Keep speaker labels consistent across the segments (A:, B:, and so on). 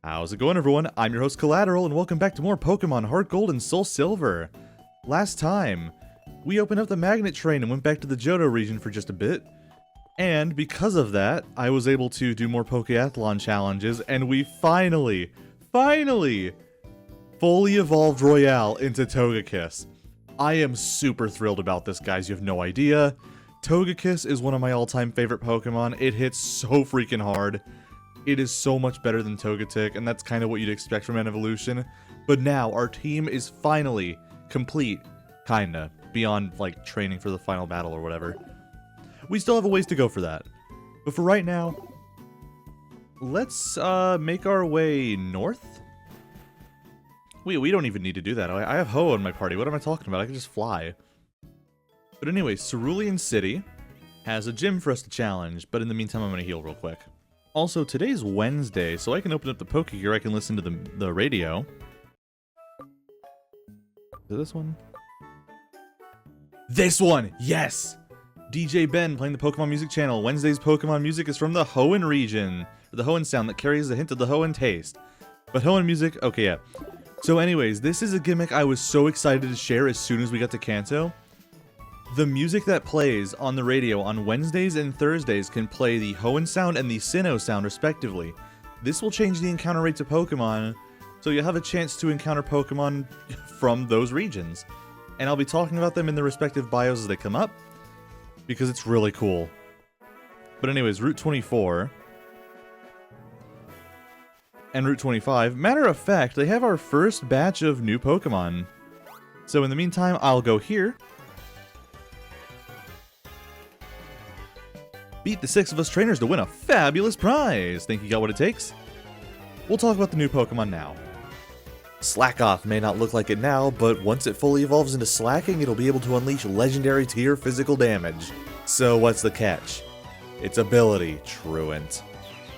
A: How's it going, everyone? I'm your host, Collateral, and welcome back to more Pokemon HeartGold and SoulSilver. Last time, we opened up the magnet train and went back to the Johto region for just a bit. And because of that, I was able to do more Pokeathlon challenges, and we finally, fully evolved Royale into Togekiss. I am super thrilled about this, guys. You have no idea. Togekiss is one of my all-time favorite Pokemon. It hits so freaking hard. It is so much better than Togetic, and that's kind of what you'd expect from an evolution. But now, our team is finally complete, kinda, beyond, like, training for the final battle or whatever. We still have a ways to go for that. But for right now, let's make our way north. We don't even need to do that. I have Ho in my party. What am I talking about? I can just fly. But anyway, Cerulean City has a gym for us to challenge, but in the meantime, I'm going to heal real quick. Also, today's Wednesday, so I can open up the Pokegear, I can listen to the radio. Is it this one? This one! Yes! DJ Ben playing the Pokemon Music channel. Wednesday's Pokemon music is from the Hoenn region. The Hoenn sound that carries a hint of the Hoenn taste. But Hoenn music, okay, yeah. So anyways, this is a gimmick I was so excited to share as soon as we got to Kanto. The music that plays on the radio on Wednesdays and Thursdays can play the Hoenn sound and the Sinnoh sound respectively. This will change the encounter rates of Pokemon, so you'll have a chance to encounter Pokemon from those regions. And I'll be talking about them in the respective bios as they come up, because it's really cool. But anyways, Route 24 and Route 25. Matter of fact, they have our first batch of new Pokemon. So in the meantime, I'll go here. Beat the 6 of us trainers to win a fabulous prize. Think you got what it takes? We'll talk about the new Pokemon now. Slackoth may not look like it now, but once it fully evolves into Slacking, it'll be able to unleash legendary tier physical damage. So what's the catch? Its ability, Truant.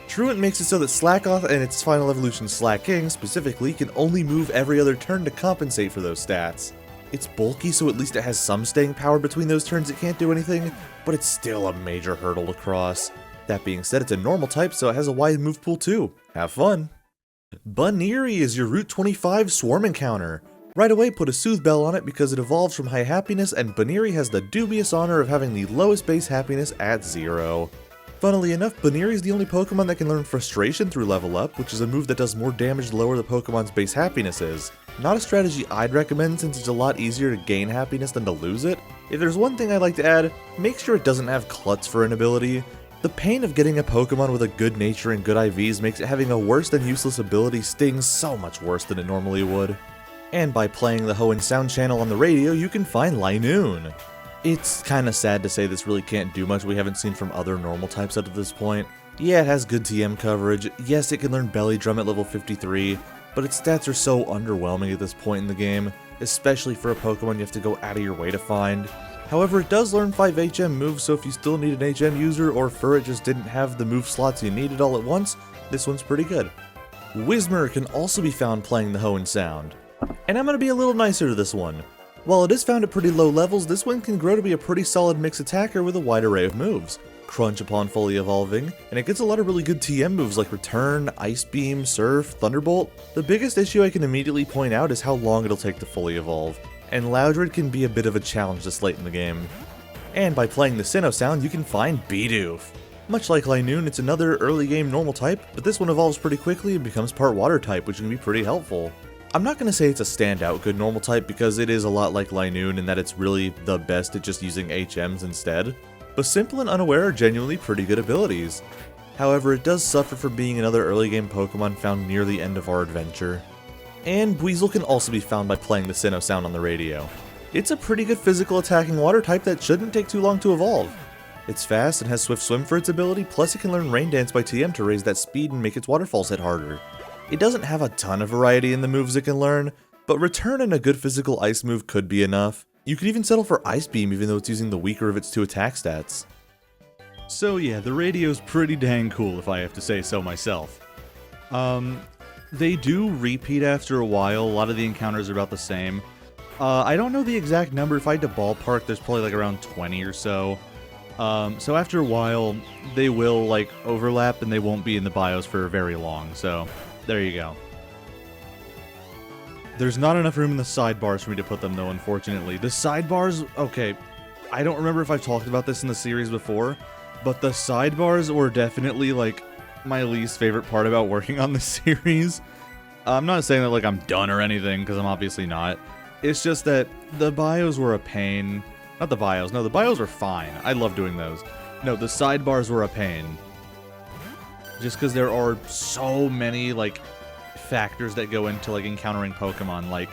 A: Truant makes it so that Slackoth and its final evolution Slacking, specifically, can only move every other turn to compensate for those stats. It's bulky, so at least it has some staying power between those turns it can't do anything, but it's still a major hurdle to cross. That being said, it's a normal type, so it has a wide move pool too. Have fun! Buneary is your Route 25 swarm encounter. Right away, put a Soothe Bell on it because it evolves from High Happiness, and Buneary has the dubious honor of having the lowest base happiness at 0. Funnily enough, Buneary is the only Pokemon that can learn Frustration through Level Up, which is a move that does more damage the lower the Pokemon's base happiness is. Not a strategy I'd recommend since it's a lot easier to gain happiness than to lose it. If there's one thing I'd like to add, make sure it doesn't have Klutz for an ability. The pain of getting a Pokemon with a good nature and good IVs makes it having a worse than useless ability sting so much worse than it normally would. And by playing the Hoenn sound channel on the radio, you can find Linoone. It's kinda sad to say this really can't do much we haven't seen from other normal types up to this point. Yeah, it has good TM coverage, yes it can learn Belly Drum at level 53, but its stats are so underwhelming at this point in the game, especially for a Pokemon you have to go out of your way to find. However, it does learn 5 HM moves, so if you still need an HM user or Furret just didn't have the move slots you needed all at once, this one's pretty good. Whismur can also be found playing the Hoenn sound. And I'm going to be a little nicer to this one. While it is found at pretty low levels, this one can grow to be a pretty solid mix attacker with a wide array of moves. Crunch upon fully evolving, and it gets a lot of really good TM moves like Return, Ice Beam, Surf, Thunderbolt. The biggest issue I can immediately point out is how long it'll take to fully evolve, and Loudred can be a bit of a challenge this late in the game. And by playing the Sinnoh sound, you can find Bidoof. Much like Linoone, it's another early game normal type, but this one evolves pretty quickly and becomes part water type, which can be pretty helpful. I'm not going to say it's a standout good normal type because it is a lot like Linoone in that it's really the best at just using HMs instead, but Simple and Unaware are genuinely pretty good abilities. However, it does suffer from being another early game Pokemon found near the end of our adventure. And Buizel can also be found by playing the Sinnoh sound on the radio. It's a pretty good physical attacking water type that shouldn't take too long to evolve. It's fast and has Swift Swim for its ability, plus it can learn Rain Dance by TM to raise that speed and make its waterfalls hit harder. It doesn't have a ton of variety in the moves it can learn, but Return and a good physical ice move could be enough. You could even settle for Ice Beam even though it's using the weaker of its 2 attack stats. So yeah, the radio's pretty dang cool if I have to say so myself. They do repeat after a while, a lot of the encounters are about the same. I don't know the exact number, if I had to ballpark, there's probably like around 20 or so. So after a while, they will like overlap and they won't be in the bios for very long, so There you go. There's not enough room in the sidebars for me to put them, though, unfortunately. The sidebars, okay, I don't remember if I've talked about this in the series before, but the sidebars were definitely, like, my least favorite part about working on the series. I'm not saying that, like, I'm done or anything, because I'm obviously not. It's just that the bios were a pain. Not the bios. No, the bios were fine. I love doing those. No, the sidebars were a pain. Just because there are so many, like, factors that go into, like, encountering Pokemon, like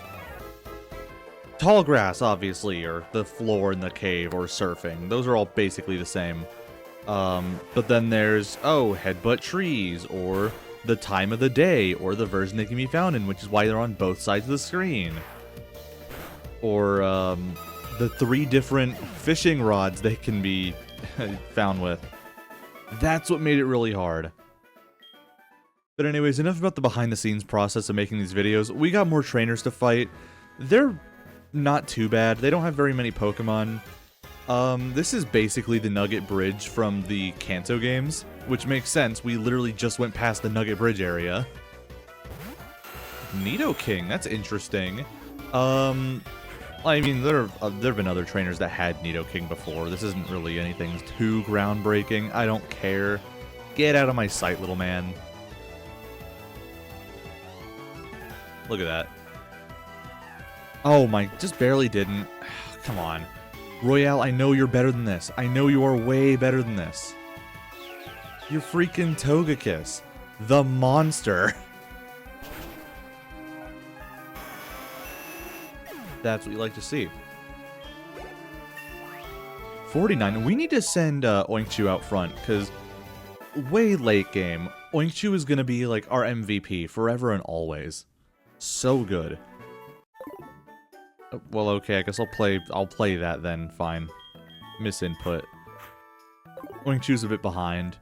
A: tall grass, obviously, or the floor in the cave, or surfing. Those are all basically the same. But then there's, oh, headbutt trees, or the time of the day, or the version they can be found in, which is why they're on both sides of the screen. Or, the 3 different fishing rods they can be found with. That's what made it really hard. But anyways, enough about the behind-the-scenes process of making these videos. We got more trainers to fight. They're not too bad. They don't have very many Pokemon. This is basically the Nugget Bridge from the Kanto games, which makes sense. We literally just went past the Nugget Bridge area. Nidoking, that's interesting. I mean, there have been other trainers that had Nidoking before. This isn't really anything too groundbreaking. I don't care. Get out of my sight, little man. Look at that. Oh my, just barely didn't. Come on. Royale, I know you're better than this. I know you are way better than this. You're freaking Togekiss. The monster. That's what you like to see. 49. We need to send Oinkchu out front, because way late game, Oinkchu is going to be like our MVP forever and always. So good. Well, okay, I guess I'll play that then, fine. Misinput. Oinkchu's a bit behind.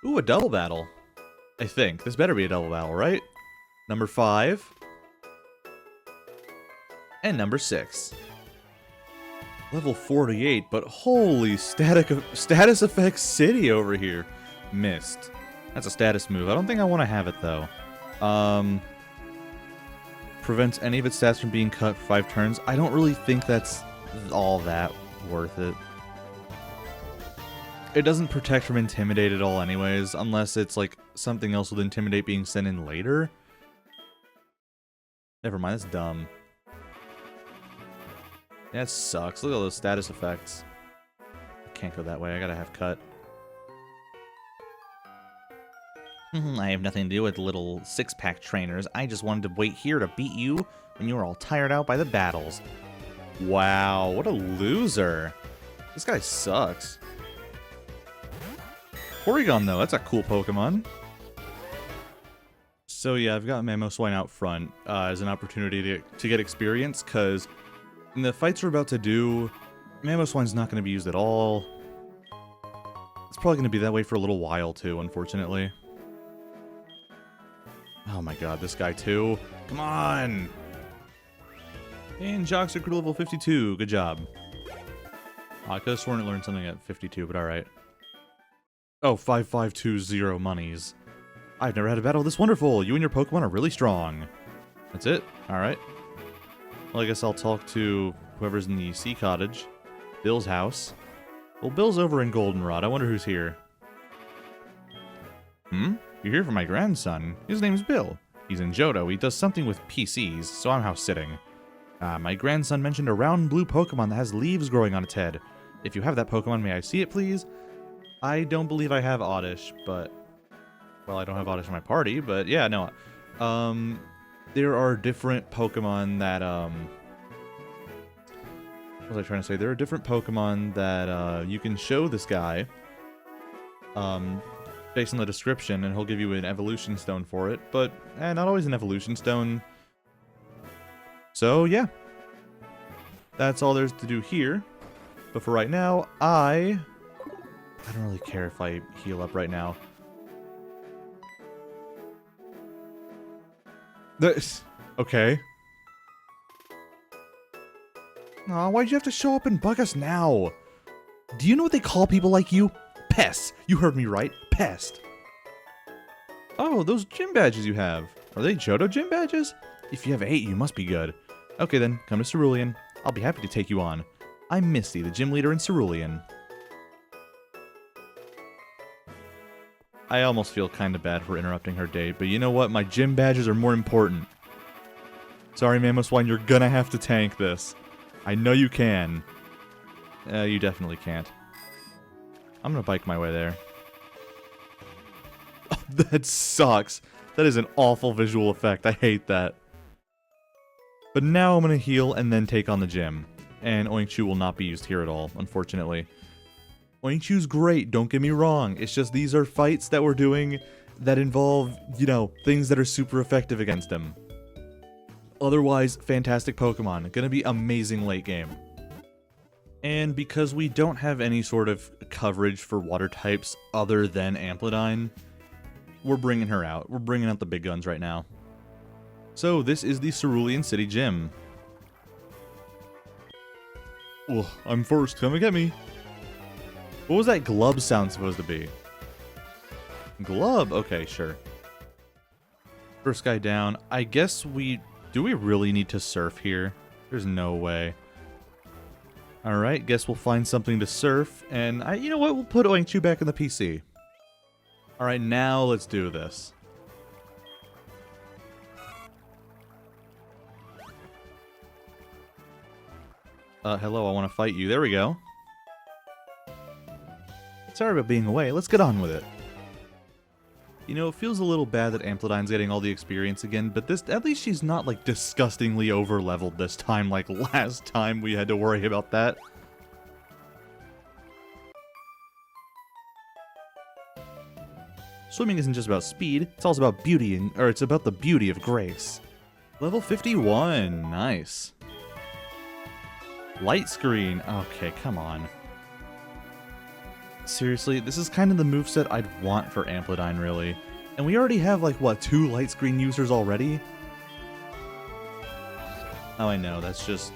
A: Ooh, a double battle. I think. This better be a double battle, right? Number 5. And number 6. Level 48, but holy status effects city over here. Missed. That's a status move. I don't think I want to have it, though. Prevents any of its stats from being cut for 5 turns. I don't really think that's all that worth it. It doesn't protect from Intimidate at all anyways, unless it's like something else with Intimidate being sent in later. Never mind, that's dumb. Yeah, it sucks. Look at all those status effects. I can't go that way. I gotta have cut. I have nothing to do with little 6-pack trainers. I just wanted to wait here to beat you when you were all tired out by the battles. Wow, what a loser. This guy sucks. Porygon, though, that's a cool Pokemon. So yeah, I've got Mamoswine out front as an opportunity to get experience, because in the fights we're about to do, Mamoswine's not going to be used at all. It's probably going to be that way for a little while, too, unfortunately. Oh my god, this guy too. Come on! And Joxer grew level 52. Good job. I could have sworn it learned something at 52, but alright. Oh, 5520 monies. I've never had a battle this wonderful. You and your Pokemon are really strong. That's it? Alright. Well, I guess I'll talk to whoever's in the Sea Cottage. Bill's house. Well, Bill's over in Goldenrod. I wonder who's here. You're here for my grandson. His name's Bill. He's in Johto. He does something with PCs, so I'm house sitting. My grandson mentioned a round blue Pokemon that has leaves growing on its head. If you have that Pokemon, may I see it, please? I don't believe I have Oddish, but... Well, I don't have Oddish in my party, but yeah, no. There are different Pokemon that, what was I trying to say? There are different Pokemon that, you can show this guy, based on the description, and he'll give you an evolution stone for it, but not always an evolution stone. So yeah, that's all there's to do here. But for right now, I don't really care if I heal up right now. Okay. Aw, why'd you have to show up and bug us now? Do you know what they call people like you? Pests. You heard me right. pest. Oh, those gym badges you have. Are they Johto gym badges? If you have 8, you must be good. Okay then, come to Cerulean. I'll be happy to take you on. I'm Misty, the gym leader in Cerulean. I almost feel kind of bad for interrupting her date, but you know what? My gym badges are more important. Sorry, Mamoswine, you're gonna have to tank this. I know you can. You definitely can't. I'm gonna bike my way there. Oh, that sucks. That is an awful visual effect. I hate that. But now I'm gonna heal and then take on the gym. And Oinkchu will not be used here at all, unfortunately. Oinkchu's great, don't get me wrong. It's just these are fights that we're doing that involve, you know, things that are super effective against him. Otherwise, fantastic Pokemon. Gonna be amazing late game. And because we don't have any sort of coverage for water types other than Amplitude, we're bringing her out. We're bringing out the big guns right now. So this is the Cerulean City Gym. Well, I'm first. Come and get me. What was that glub sound supposed to be? Glub? Okay, sure. First guy down. I guess we... Do we really need to surf here? There's no way. Alright, guess we'll find something to surf. And, you know what? We'll put Oinkchu back in the PC. Alright, now let's do this. Hello, I want to fight you. There we go. Sorry about being away. Let's get on with it. You know, it feels a little bad that Amplidine's getting all the experience again, but this, at least she's not, like, disgustingly over-leveled this time, like last time we had to worry about that. Swimming isn't just about speed, it's also about beauty, it's about the beauty of grace. Level 51, nice. Light screen, okay, come on. Seriously, this is kind of the moveset I'd want for Amplitude, really. And we already have, like, what, 2 light screen users already? Oh, I know, that's just...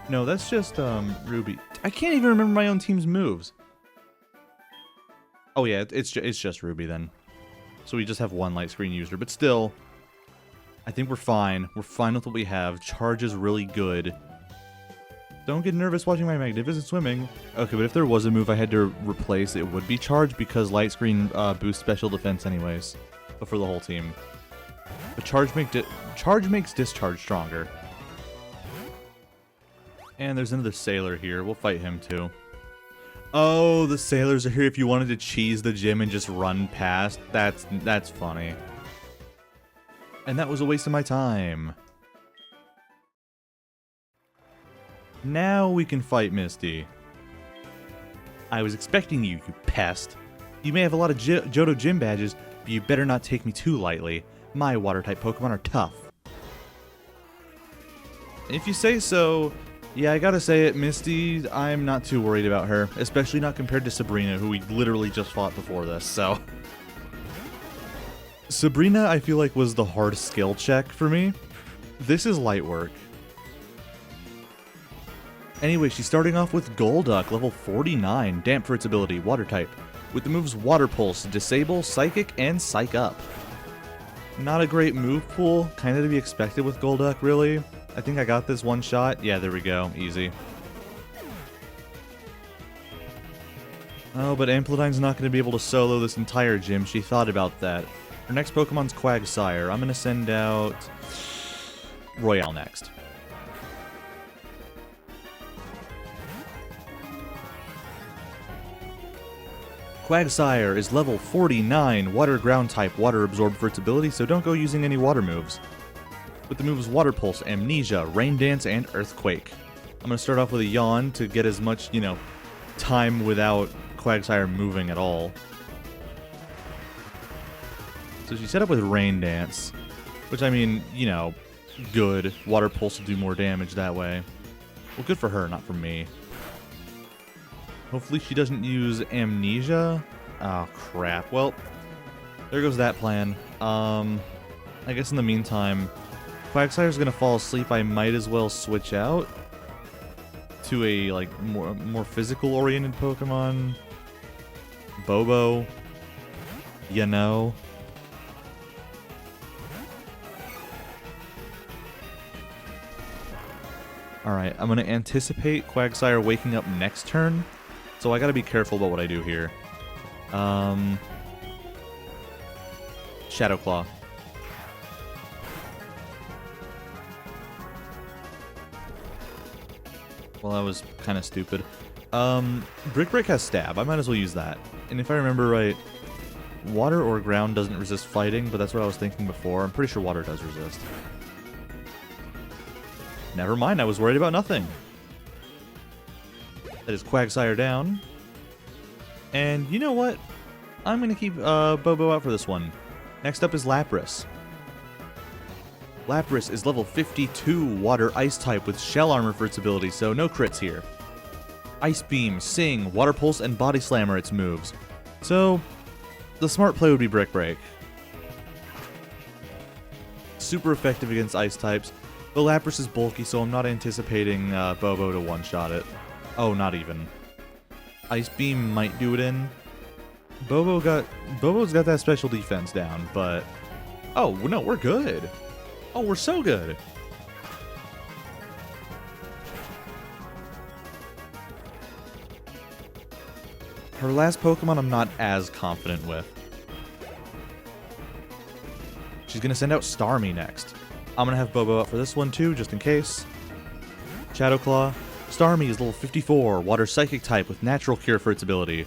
A: No, that's just, Ruby. I can't even remember my own team's moves. Oh, yeah, it's just Ruby, then. So we just have 1 light screen user, but still... I think we're fine. We're fine with what we have. Charge is really good. Don't get nervous watching my magnificent swimming. Okay, but if there was a move I had to replace, it would be Charge, because Light Screen boosts special defense anyways. But for the whole team. But Charge makes Discharge stronger. And there's another Sailor here. We'll fight him too. Oh, the Sailors are here if you wanted to cheese the gym and just run past. That's funny. And that was a waste of my time. Now we can fight Misty. I was expecting you, you pest. You may have a lot of Johto gym badges, but you better not take me too lightly. My water-type Pokemon are tough. If you say so, yeah, I gotta say it, Misty, I'm not too worried about her. Especially not compared to Sabrina, who we literally just fought before this, so... Sabrina, I feel like, was the hard skill check for me. This is light work. Anyway, she's starting off with Golduck, level 49, damp for its ability, water type, with the moves Water Pulse, Disable, Psychic, and Psych Up. Not a great move pool, kinda to be expected with Golduck, really. I think I got this one shot. Yeah, there we go, easy. Oh, but Amplidine's not going to be able to solo this entire gym, she thought about that. Her next Pokemon's Quagsire. I'm going to send out Royale next. Quagsire is level 49, Water Ground type, Water Absorb for its ability, so don't go using any water moves. With the moves Water Pulse, Amnesia, Rain Dance, and Earthquake. I'm going to start off with a Yawn to get as much, you know, time without Quagsire moving at all. So she set up with Rain Dance, which, I mean, you know, good. Water Pulse will do more damage that way. Well, good for her, not for me. Hopefully she doesn't use Amnesia. Oh, crap. Well, there goes that plan. I guess in the meantime, Quagsire's gonna fall asleep. I might as well switch out to a, like, more physical-oriented Pokemon. Bobo. You know? Alright, I'm going to anticipate Quagsire waking up next turn, so I got to be careful about what I do here. Shadow Claw. Well, that was kind of stupid. Brick Break has Stab. I might as well use that. And if I remember right, water or ground doesn't resist fighting, but that's what I was thinking before. I'm pretty sure water does resist. Never mind, I was worried about nothing. That is Quagsire down. And you know what? I'm going to keep Bobo out for this one. Next up is Lapras. Lapras is level 52 Water Ice type with Shell Armor for its ability, so no crits here. Ice Beam, Sing, Water Pulse, and Body Slam are its moves. So, the smart play would be Brick Break. Super effective against Ice types, but Lapras is bulky, so I'm not anticipating Bobo to one-shot it. Oh, not even. Ice Beam might do it in. Bobo's got that special defense down, but... Oh, no, we're good. Oh, we're so good. Her last Pokemon I'm not as confident with. She's going to send out Starmie next. I'm going to have Bobo out for this one too, just in case. Shadow Claw. Starmie is level 54, Water Psychic type with Natural Cure for its ability.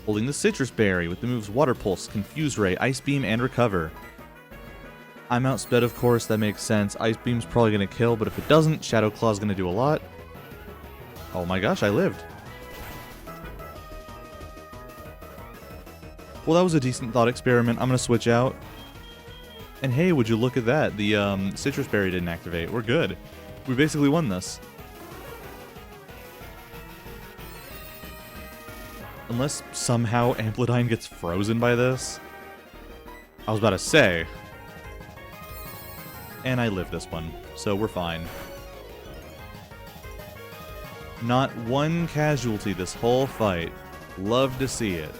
A: Holding the Citrus Berry with the moves Water Pulse, Confuse Ray, Ice Beam, and Recover. I'm outsped, of course, that makes sense. Ice Beam's probably going to kill, but if it doesn't, Shadow Claw's going to do a lot. Oh my gosh, I lived. Well, that was a decent thought experiment. I'm going to switch out. And hey, would you look at that? The Citrus Berry didn't activate. We're good. We basically won this. Unless somehow Amplitude gets frozen by this. I was about to say. And I lived this one, so we're fine. Not one casualty this whole fight. Love to see it.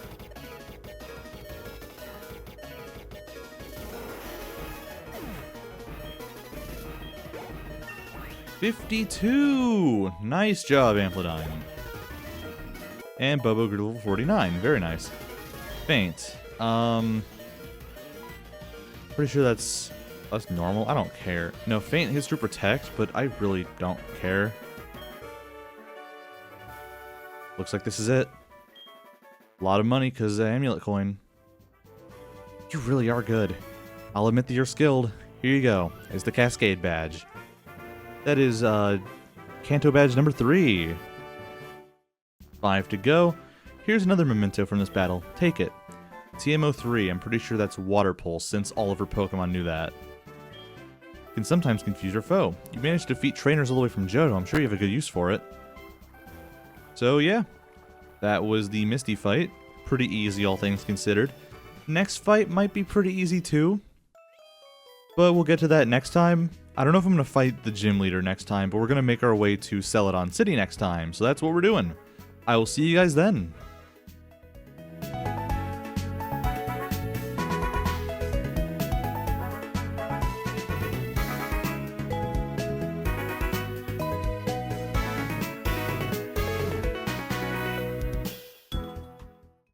A: '52! Nice job, Amplitude. And Bobo grew to level 49. Very nice. Faint. Pretty sure that's normal. I don't care. No, Faint hits to protect, but I really don't care. Looks like this is it. A lot of money because Amulet Coin. You really are good. I'll admit that you're skilled. Here you go. It's the Cascade Badge. That is Kanto Badge number 3. 5 to go. Here's another memento from this battle. Take it. TMO3, I'm pretty sure that's Water Pulse, since all of her Pokemon knew that. Can sometimes confuse your foe. You managed to defeat trainers all the way from Johto. I'm sure you have a good use for it. So yeah, that was the Misty fight. Pretty easy, all things considered. Next fight might be pretty easy too. But we'll get to that next time. I don't know if I'm going to fight the gym leader next time, but we're going to make our way to Celadon City next time. So that's what we're doing. I will see you guys then.